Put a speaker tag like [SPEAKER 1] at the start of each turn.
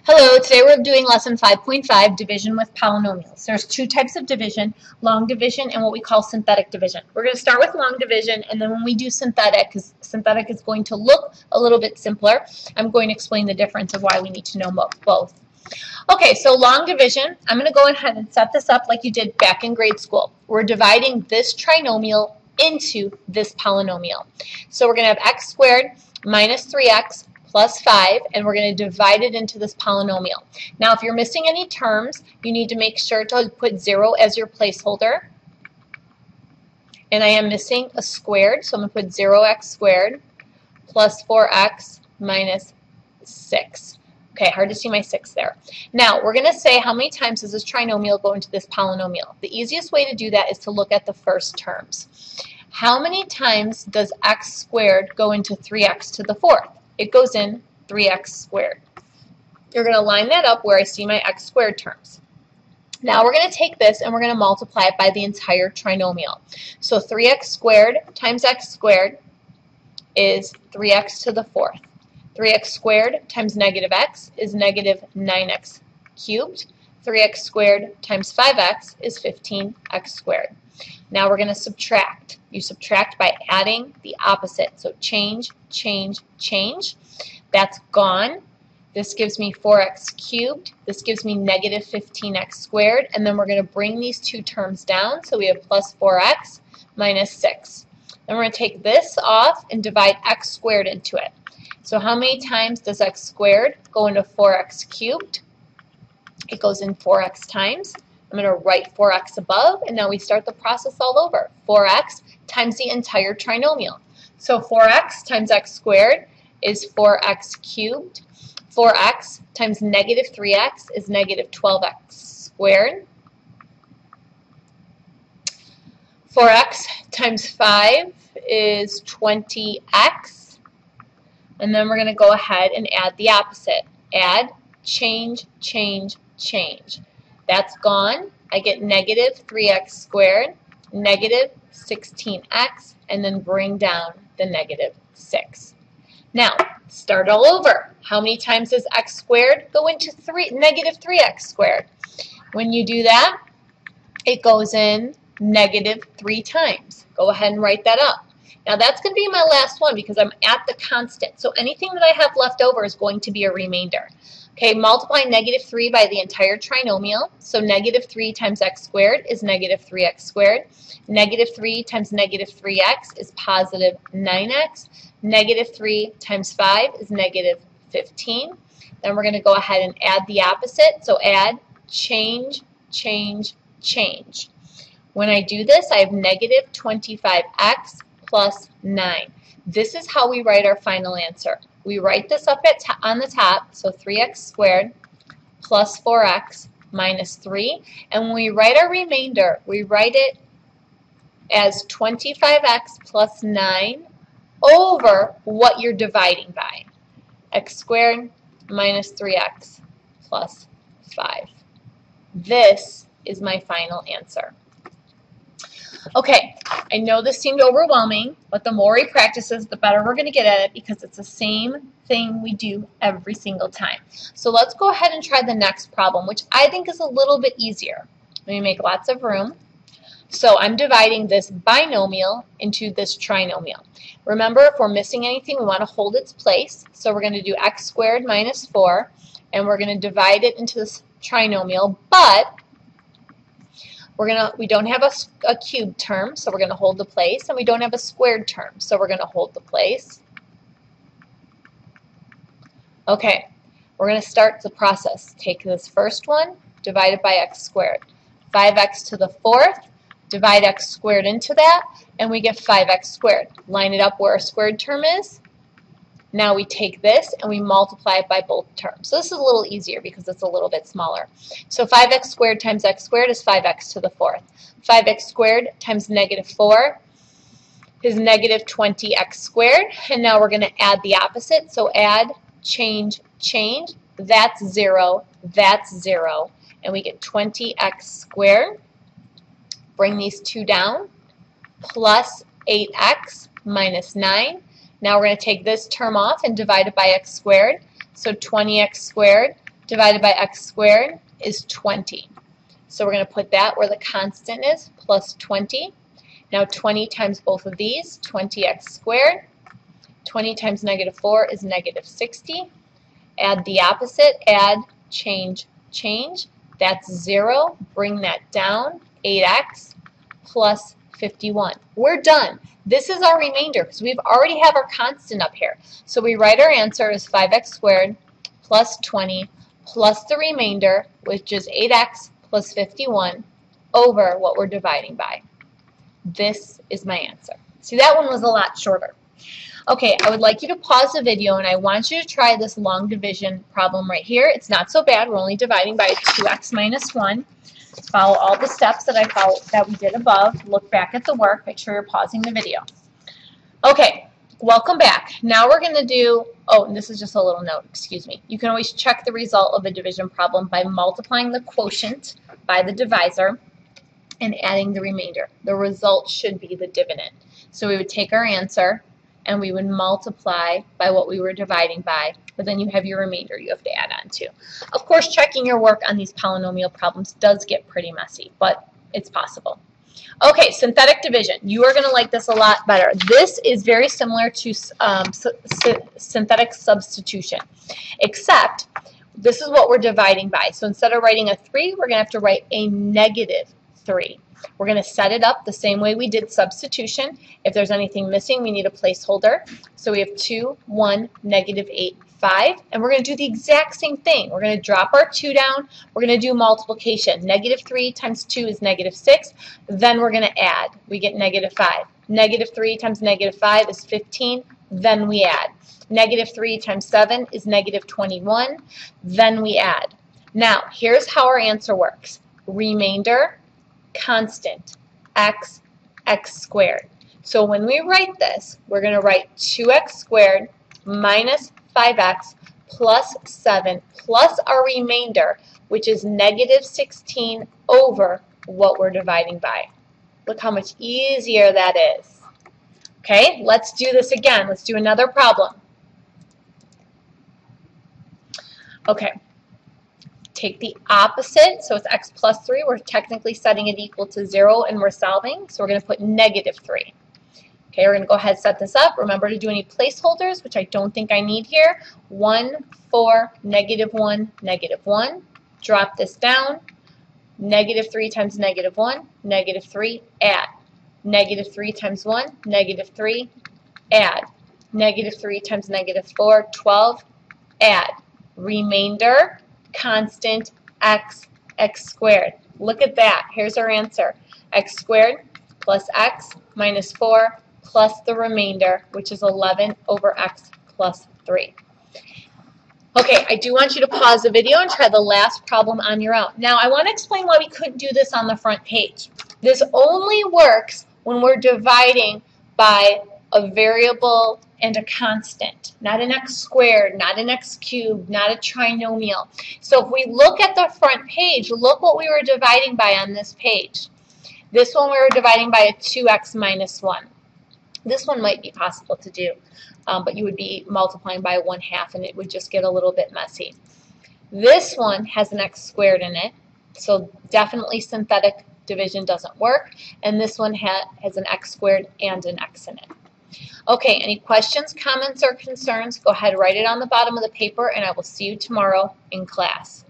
[SPEAKER 1] Hello, today we're doing lesson 5.5, division with polynomials. There's two types of division, long division and what we call synthetic division. We're going to start with long division, and then when we do synthetic, because synthetic is going to look a little bit simpler, I'm going to explain the difference of why we need to know both. Okay, so long division, I'm going to go ahead and set this up like you did back in grade school. We're dividing this trinomial into this polynomial. So we're going to have x squared minus 3x plus 5, and we're going to divide it into this polynomial. Now, if you're missing any terms, you need to make sure to put 0 as your placeholder. And I am missing a squared, so I'm going to put 0x squared plus 4x minus 6. Okay, hard to see my 6 there. Now, we're going to say how many times does this trinomial go into this polynomial. The easiest way to do that is to look at the first terms. How many times does x squared go into 3x to the 4th? It goes in 3x squared. You're going to line that up where I see my x squared terms. Now we're going to take this and we're going to multiply it by the entire trinomial. So 3x squared times x squared is 3x to the 4th. 3x squared times negative x is negative 9x cubed. 3x squared times 5x is 15x squared. Now we're going to subtract. You subtract by adding the opposite. So change, change, change. That's gone. This gives me 4x cubed. This gives me negative 15x squared. And then we're going to bring these two terms down. So we have plus 4x minus 6. Then we're going to take this off and divide x squared into it. So how many times does x squared go into 4x cubed? It goes in 4x times. I'm going to write 4x above, and now we start the process all over. 4x times the entire trinomial. So 4x times x squared is 4x cubed. 4x times negative 3x is negative 12x squared. 4x times 5 is 20x. And then we're going to go ahead and add the opposite. Add, change, change, change. That's gone. I get negative 3x squared, negative 16x, and then bring down the negative 6. Now, start all over. How many times does x squared go into negative 3x squared? When you do that, it goes in negative 3 times. Go ahead and write that up. Now that's going to be my last one because I'm at the constant. So anything that I have left over is going to be a remainder. Okay, multiply negative 3 by the entire trinomial. So negative 3 times x squared is negative 3x squared. Negative 3 times negative 3x is positive 9x. Negative 3 times 5 is negative 15. Then we're going to go ahead and add the opposite. So add, change, change, change. When I do this, I have negative 25x plus 9. This is how we write our final answer. We write this up on the top, so 3x squared plus 4x minus 3. And when we write our remainder, we write it as 25x plus 9 over what you're dividing by. X squared minus 3x plus 5. This is my final answer. Okay, I know this seemed overwhelming, but the more we practice this, the better we're going to get at it because it's the same thing we do every single time. So let's go ahead and try the next problem, which I think is a little bit easier. Let me make lots of room. So I'm dividing this binomial into this trinomial. Remember, if we're missing anything, we want to hold its place. So we're going to do x squared minus 4, and we're going to divide it into this trinomial, but we don't have a cubed term, so we're going to hold the place, and we don't have a squared term, so we're going to hold the place. Okay, we're going to start the process. Take this first one, divide it by x squared. 5x to the 4th, divide x squared into that, and we get 5x squared. Line it up where our squared term is. Now we take this and we multiply it by both terms. So this is a little easier because it's a little bit smaller. So 5x squared times x squared is 5x to the 4th. 5x squared times negative 4 is negative 20x squared. And now we're going to add the opposite. So add, change, change. That's 0. That's 0. And we get 20x squared. Bring these two down. Plus 8x minus 9. Now we're going to take this term off and divide it by x squared. So 20x squared divided by x squared is 20. So we're going to put that where the constant is, plus 20. Now 20 times both of these, 20x squared. 20 times negative 4 is negative 60. Add the opposite, add, change, change. That's 0. Bring that down, 8x plus 51. We're done. This is our remainder because we've already have our constant up here. So we write our answer as 5x squared plus 20 plus the remainder, which is 8x plus 51 over what we're dividing by. This is my answer. See, that one was a lot shorter. Okay, I would like you to pause the video and I want you to try this long division problem right here. It's not so bad. We're only dividing by 2x minus 1. Follow all the steps that we did above. Look back at the work. Make sure you're pausing the video. Okay, welcome back. Now we're going to do, oh, and this is just a little note, excuse me. You can always check the result of a division problem by multiplying the quotient by the divisor and adding the remainder. The result should be the dividend. So we would take our answer and we would multiply by what we were dividing by, but then you have your remainder you have to add on to. Of course, checking your work on these polynomial problems does get pretty messy, but it's possible. Okay, synthetic division. You are going to like this a lot better. This is very similar to synthetic substitution, except this is what we're dividing by. So instead of writing a 3, we're going to have to write a negative 3. We're going to set it up the same way we did substitution. If there's anything missing, we need a placeholder. So we have 2, 1, negative 8, 5. And we're going to do the exact same thing. We're going to drop our 2 down. We're going to do multiplication. Negative 3 times 2 is negative 6. Then we're going to add. We get negative 5. Negative 3 times negative 5 is 15. Then we add. Negative 3 times 7 is negative 21. Then we add. Now, here's how our answer works. Remainder, constant, x squared. So when we write this, we're going to write 2x squared minus 5x plus 7 plus our remainder, which is negative 16 over what we're dividing by. Look how much easier that is. Okay, let's do this again. Let's do another problem. Okay. Take the opposite, so it's x plus 3. We're technically setting it equal to 0 and we're solving, so we're going to put negative 3. Okay, we're going to go ahead and set this up. Remember to do any placeholders, which I don't think I need here. 1, 4, negative 1, negative 1. Drop this down. Negative 3 times negative 1, negative 3, add. Negative 3 times 1, negative 3, add. Negative 3 times negative 4, 12, add. Remainder, constant, x squared. Look at that. Here's our answer. X squared plus x minus 4 plus the remainder, which is 11 over x plus 3. Okay, I do want you to pause the video and try the last problem on your own. Now, I want to explain why we couldn't do this on the front page. This only works when we're dividing by a variable and a constant, not an x squared, not an x cubed, not a trinomial. So if we look at the front page, look what we were dividing by on this page. This one we were dividing by a 2x minus 1. This one might be possible to do, but you would be multiplying by 1/2 and it would just get a little bit messy. This one has an x squared in it, so definitely synthetic division doesn't work, and this one has an x squared and an x in it. Okay, any questions, comments, or concerns? Go ahead, write it on the bottom of the paper, and I will see you tomorrow in class.